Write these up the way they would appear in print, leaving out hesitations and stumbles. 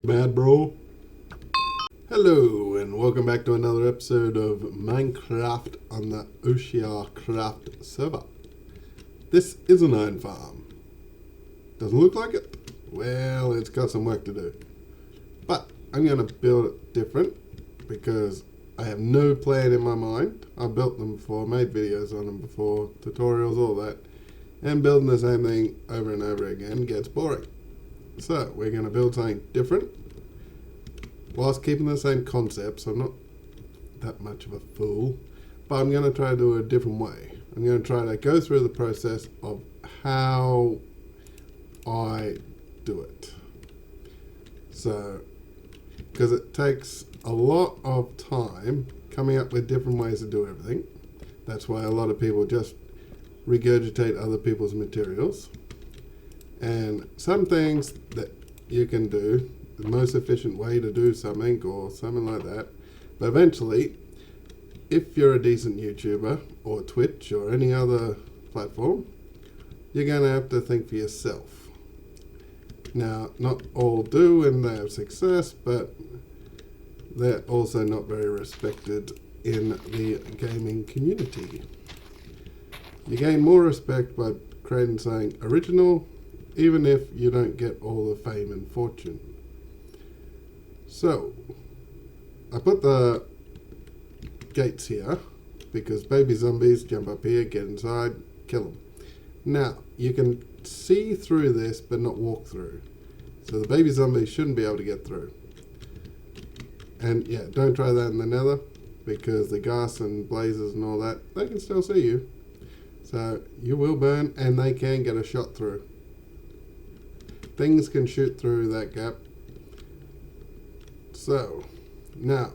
Mad bro. Hello and welcome back to another episode of Minecraft on the OceaniaCraft server. This is an iron farm. Doesn't look like it? Well, it's got some work to do. But I'm going to build it different because I have no plan in my mind. I've built them before, made videos on them before, tutorials, all that. And building the same thing over and over again gets boring. So we're going to build something different whilst keeping the same concept, so I'm not that much of a fool, but I'm going to try to do it a different way. I'm going to try to go through the process of how I do it. So, because it takes a lot of time coming up with different ways to do everything. That's why a lot of people just regurgitate other people's materials. And some things that you can do, the most efficient way to do something or something like that. But eventually, if you're a decent YouTuber or Twitch or any other platform, you're going to have to think for yourself. Now, not all do and they have success, but they're also not very respected in the gaming community. You gain more respect by creating something original, even if you don't get all the fame and fortune. So, I put the gates here because baby zombies jump up here, get inside, kill them. Now, you can see through this but not walk through. So the baby zombies shouldn't be able to get through. And yeah, don't try that in the nether because the gas and blazes and all that, they can still see you. So you will burn and they can get a shot through. Things can shoot through that gap. So, now,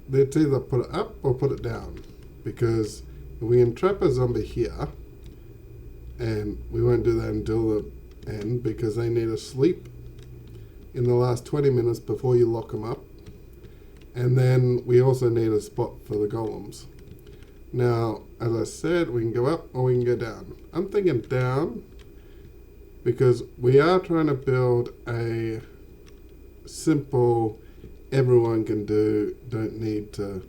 let's either put it up or put it down, because if we entrap a zombie here, and we won't do that until the end, because they need to sleep in the last 20 minutes before you lock them up, and then we also need a spot for the golems. Now, as I said, we can go up or we can go down. I'm thinking down, because we are trying to build a simple, everyone can do, don't need to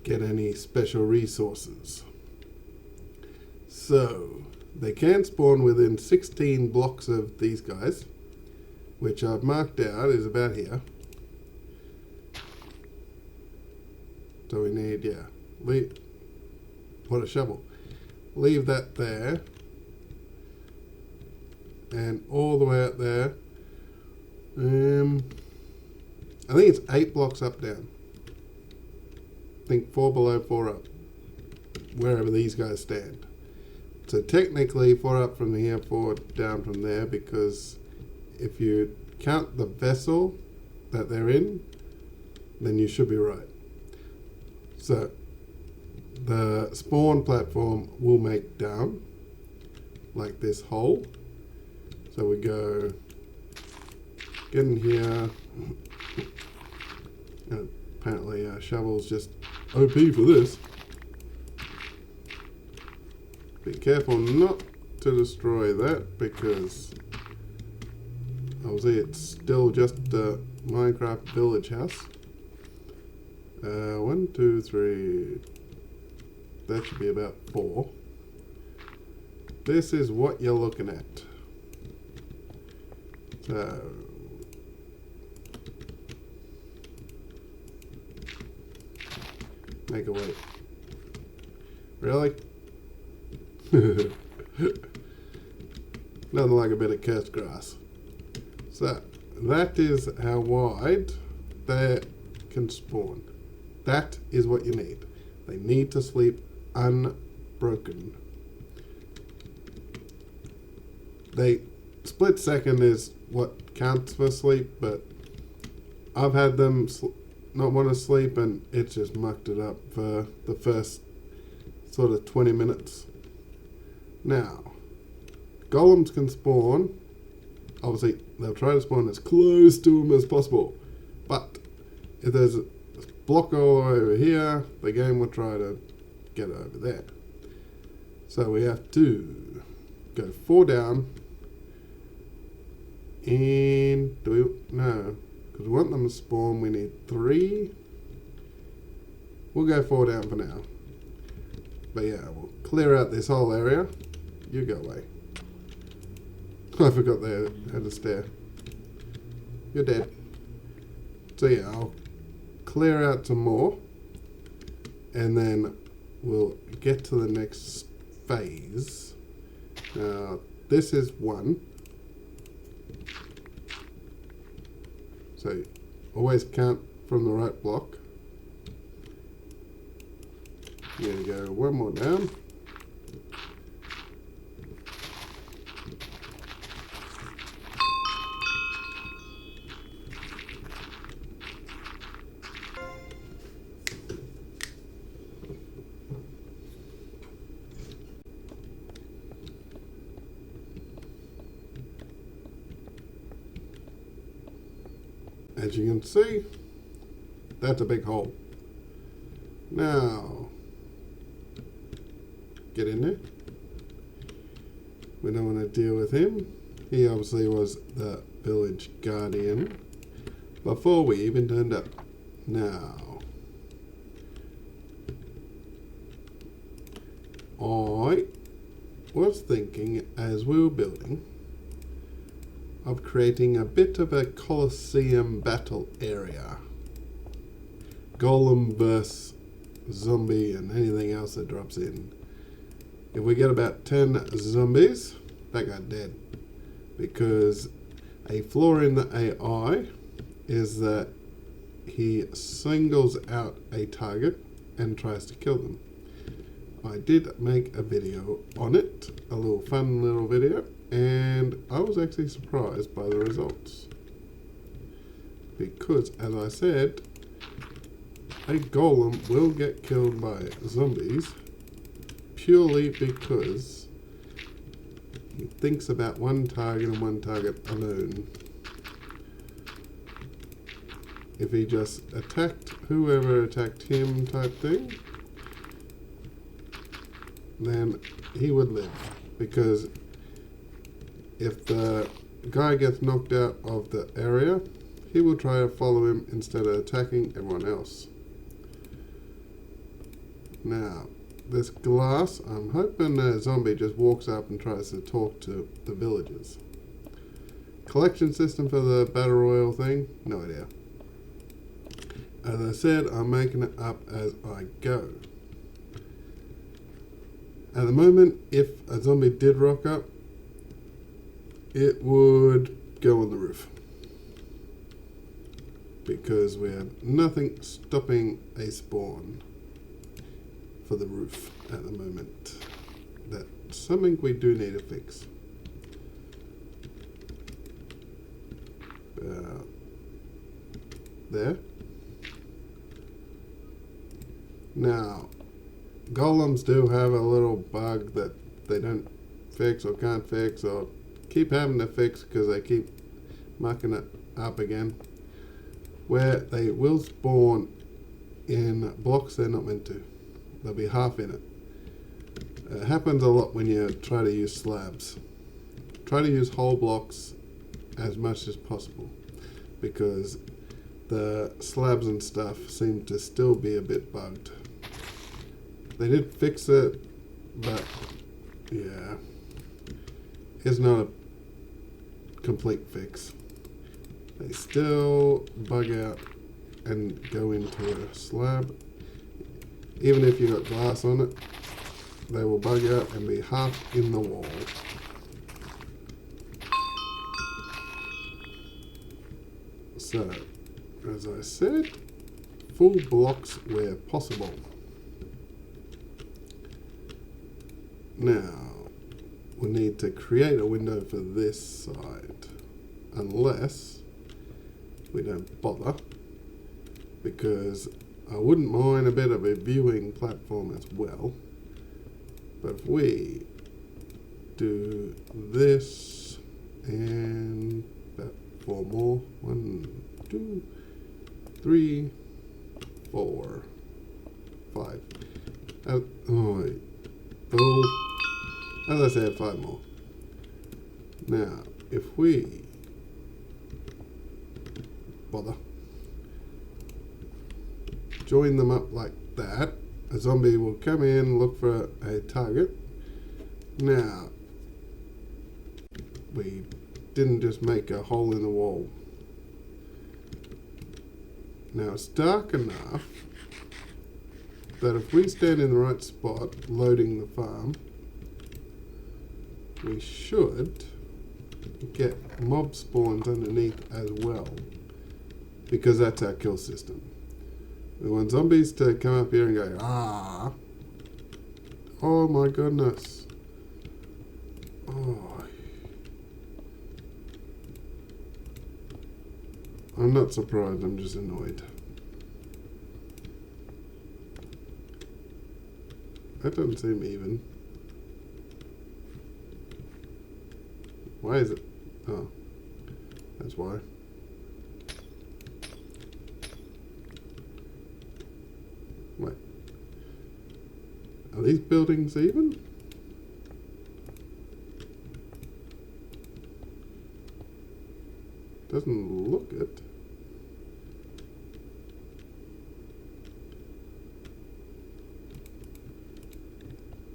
get any special resources. So, they can spawn within 16 blocks of these guys, which I've marked out is about here. So we need, put a shovel. Leave that there. And all the way out there. I think it's 8 blocks up down. I think 4 below, 4 up. Wherever these guys stand. So technically 4 up from here, 4 down from there, because if you count the vessel that they're in, then you should be right. So the spawn platform will make down like this hole. So we go get in here. And apparently shovel's just OP for this. Be careful not to destroy that because obviously it's still just a Minecraft village house. 1, 2, 3. That should be about 4. This is what you're looking at. So make a wait. Really? Nothing like a bit of cursed grass. So that is how wide they can spawn. That is what you need. They need to sleep unbroken. They split second is what counts for sleep, but I've had them not want to sleep and it just mucked it up for the first sort of 20 minutes. Now, golems can spawn. Obviously, they'll try to spawn as close to them as possible. But if there's a block all the way over here, the game will try to get over there. So we have to go 4 down, And do we, no, because we want them to spawn, we need 3. We'll go 4 down for now. But yeah, we'll clear out this whole area. You go away. I forgot they had a stair. You're dead. So yeah, I'll clear out some more. And then we'll get to the next phase. Now, this is 1. So always count from the right block. You're going to go 1 more down. As you can see, that's a big hole. Now, get in there. We don't want to deal with him. He obviously was the village guardian before we even turned up. Now, I was thinking as we were building of creating a bit of a Colosseum battle area. Golem versus zombie and anything else that drops in. If we get about 10 zombies, that guy dead. Because a flaw in the AI is that he singles out a target and tries to kill them. I did make a video on it, a little fun little video, and I was actually surprised by the results. Because, as I said, a golem will get killed by zombies purely because he thinks about one target and one target alone. If he just attacked whoever attacked him type thing, then he would live. Because if the guy gets knocked out of the area, he will try to follow him instead of attacking everyone else. Now, this glass, I'm hoping a zombie just walks up and tries to talk to the villagers. Collection system for the battle royal thing? No idea. As I said, I'm making it up as I go. At the moment, if a zombie did rock up, it would go on the roof. Because we have nothing stopping a spawn for the roof at the moment. That's something we do need to fix. There. Now, golems do have a little bug that they don't fix or can't fix or keep having to fix because they keep mucking it up again, where they will spawn in blocks they're not meant to. They'll be half in it. It happens a lot when you try to use slabs. Try to use whole blocks as much as possible because the slabs and stuff seem to still be a bit bugged. They did fix it, but yeah, it's not a complete fix. They still bug out and go into a slab. Even if you got glass on it, they will bug out and be half in the wall. So, as I said, full blocks where possible. Now, we need to create a window for this side, unless we don't bother, because I wouldn't mind a bit of a viewing platform as well. But if we do this and about 4 more, 1, 2, 3, 4, 5. As I said, 5 more. Now, if we bother. Join them up like that. A zombie will come in, look for a target. Now, we didn't just make a hole in the wall. Now it's dark enough that if we stand in the right spot, loading the farm, we should get mob spawns underneath as well, because that's our kill system. We want zombies to come up here and go, ah, oh my goodness, oh. I'm not surprised, I'm just annoyed. That doesn't seem even. Why is it? Oh, that's why. Wait. Are these buildings even? Doesn't look it.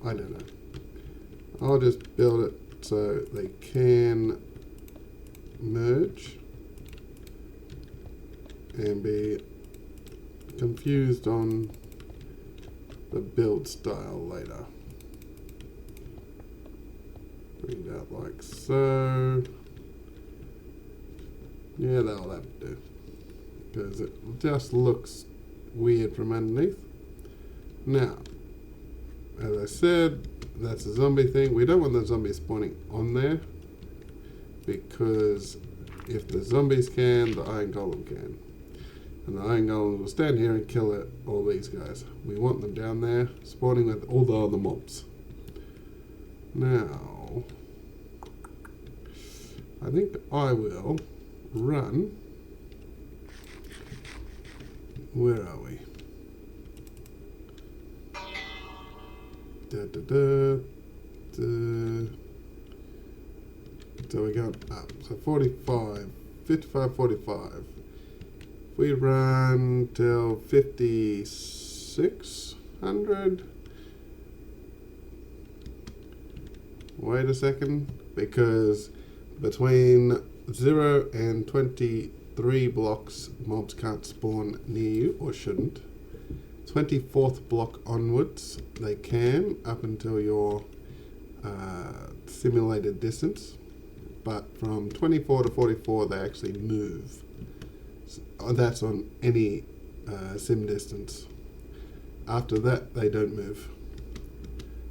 I don't know. I'll just build it so they can merge and be confused on the build style later. Bring it out like so. Yeah, that'll have to do, because it just looks weird from underneath. Now, as I said, that's a zombie thing. We don't want the zombies spawning on there, because if the zombies can, the iron golem can. And the iron golem will stand here and kill all these guys. We want them down there, spawning with all the other mobs. Now, I think I will run. Where are we? So we got up. So 45, 55, 45. If we run till 5600. Wait a second, because between 0 and 23 blocks, mobs can't spawn near you, or shouldn't. 24th block onwards, they can, up until your simulated distance. But from 24 to 44, they actually move. So that's on any sim distance. After that, they don't move.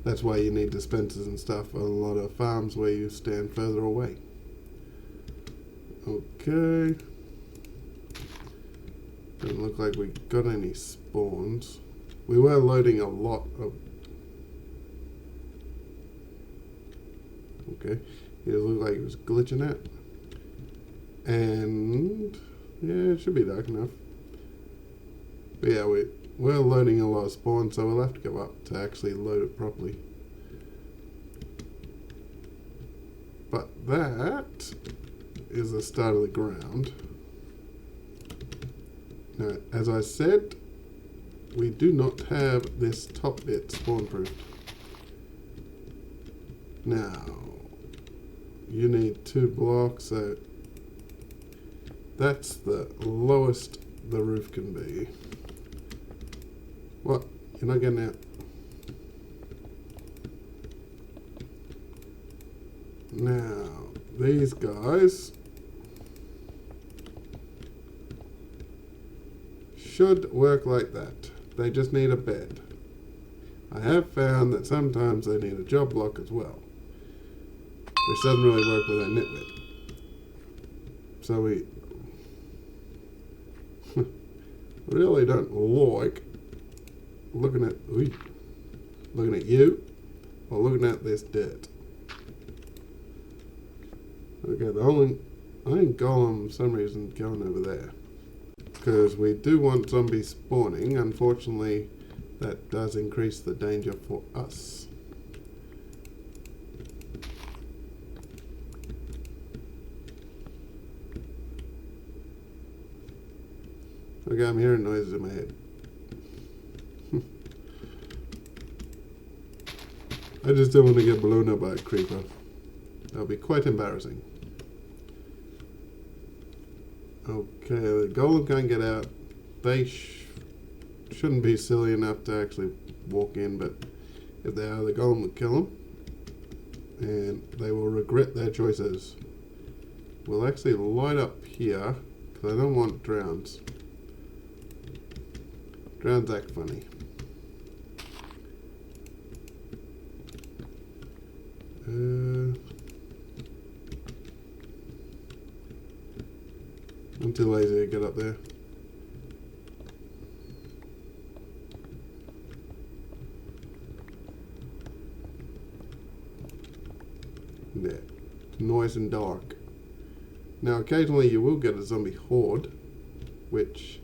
That's why you need dispensers and stuff on a lot of farms where you stand further away. Okay. Doesn't look like we got any spawns. We were loading a lot of... Okay. It looked like it was glitching out. And... yeah, it should be dark enough. But yeah, we're loading a lot of spawns, so we'll have to go up to actually load it properly. But that is the start of the ground. Now, as I said, we do not have this top bit spawn proof. Now, you need 2 blocks, so that's the lowest the roof can be. What? You're not getting out? Now, these guys should work like that. They just need a bed. I have found that sometimes they need a job block as well, which doesn't really work with our nitwit. So we really don't like looking at you or looking at this dirt. Okay, the only iron golem for some reason going over there, because we do want zombies spawning. Unfortunately, that does increase the danger for us. Okay, I'm hearing noises in my head. I just don't want to get blown up by a creeper. That'll be quite embarrassing. Okay, the golem can't get out. They shouldn't be silly enough to actually walk in, but if they are, the golem will kill them. And they will regret their choices. We'll actually light up here, because I don't want drowns. Drowns act funny. I'm too lazy to get up there. There. Nice and dark. Now occasionally you will get a zombie horde, which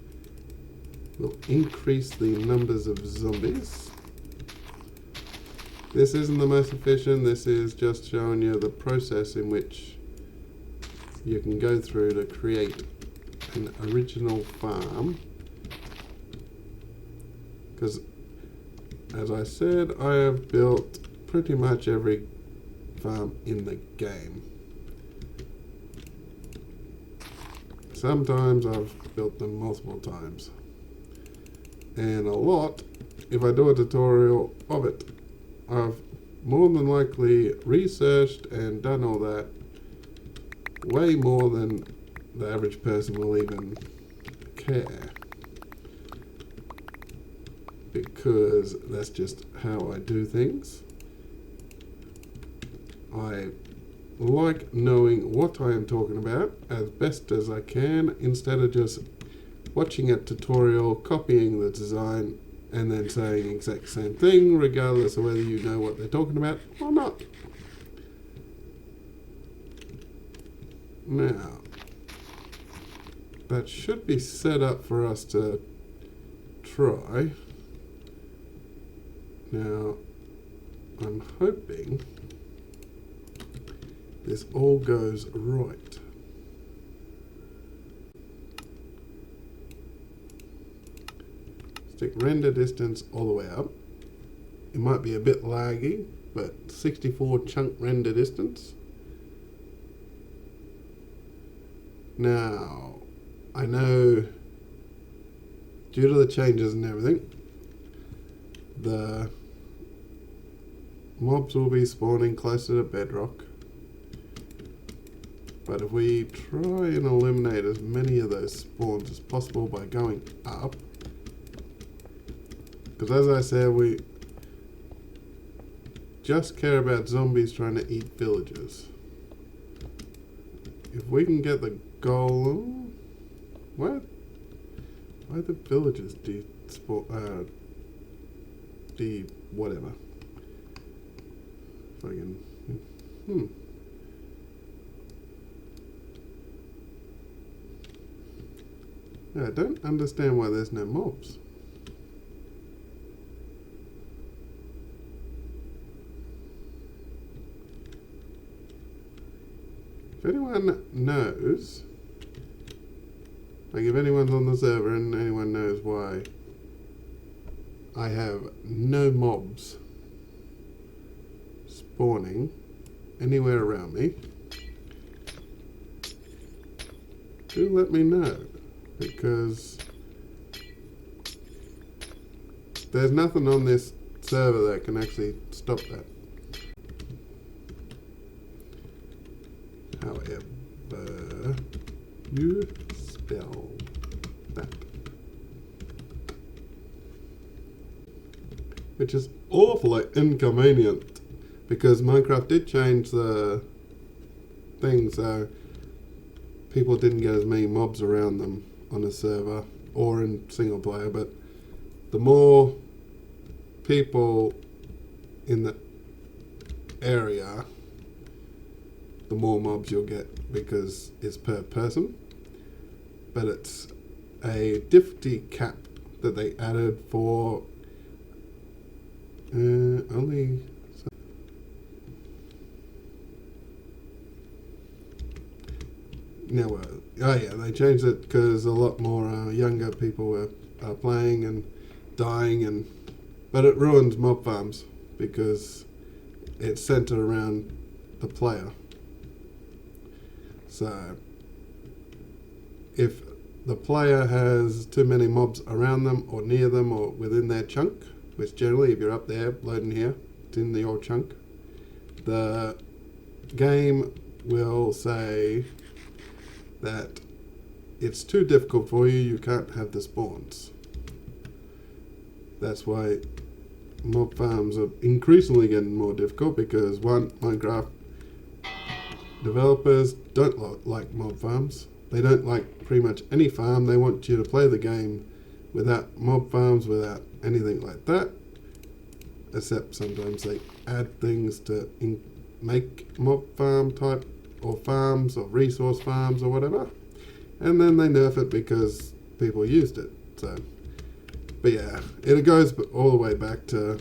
will increase the numbers of zombies. This isn't the most efficient, this is just showing you the process in which you can go through to create an original farm. Because, as I said, I have built pretty much every farm in the game. Sometimes I've built them multiple times. And a lot, if I do a tutorial of it, I've more than likely researched and done all that way more than the average person will even care. Because that's just how I do things. I like knowing what I am talking about as best as I can, instead of just watching a tutorial, copying the design, and then saying the exact same thing, regardless of whether you know what they're talking about or not. Now, that should be set up for us to try. Now, I'm hoping this all goes right. Stick render distance all the way up. It might be a bit laggy, but 64 chunk render distance. Now, I know due to the changes and everything, the mobs will be spawning closer to bedrock. But if we try and eliminate as many of those spawns as possible by going up, because as I said, we just care about zombies trying to eat villagers. If we can get the golem, why the villagers whatever. If I can, Yeah, I don't understand why there's no mobs. If anyone knows, like if anyone's on the server and anyone knows why I have no mobs spawning anywhere around me, do let me know, because there's nothing on this server that can actually stop that. However you spell that, which is awfully inconvenient, because Minecraft did change the thing so people didn't get as many mobs around them on a server or in single player, but the more people in the area, the more mobs you'll get, because it's per person. But it's a difficulty cap that they added for only. No, oh yeah, they changed it because a lot more younger people were playing and dying, but it ruins mob farms because it's centered around the player. So if the player has too many mobs around them or near them or within their chunk, which generally if you're up there loading here, it's in your chunk, the game will say that it's too difficult for you, you can't have the spawns. That's why mob farms are increasingly getting more difficult because one, Minecraft developers don't like mob farms. They don't like pretty much any farm. They want you to play the game without mob farms, without anything like that. Except sometimes they add things to make mob farm type or farms or resource farms or whatever. And then they nerf it because people used it. So, but yeah, it goes all the way back to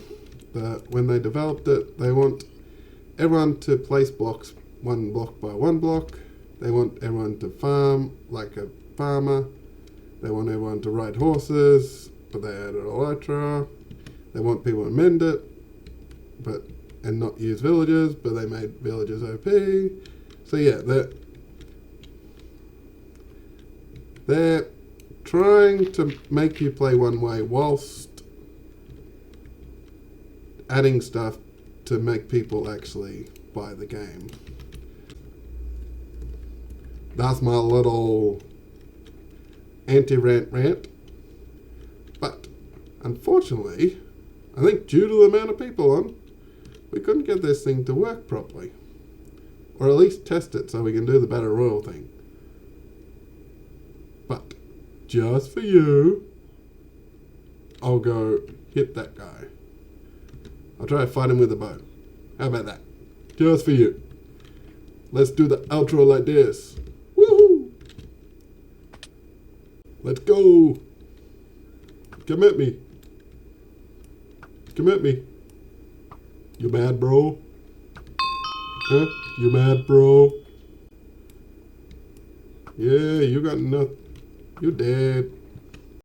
when they developed it. They want everyone to place blocks one block by one block. They want everyone to farm like a farmer. They want everyone to ride horses, but they added elytra. They want people to mend it, and not use villagers, but they made villagers OP. So yeah, they're trying to make you play one way whilst adding stuff to make people actually buy the game. That's my little anti-rant. But unfortunately, I think due to the amount of people on, we couldn't get this thing to work properly. Or at least test it so we can do the Battle Royal thing. But just for you, I'll go hit that guy. I'll try to fight him with a bow. How about that? Just for you. Let's do the outro like this. Woohoo! Let's go. Come at me. Come at me. You mad, bro? Huh? You mad, bro? Yeah, you got enough. You dead.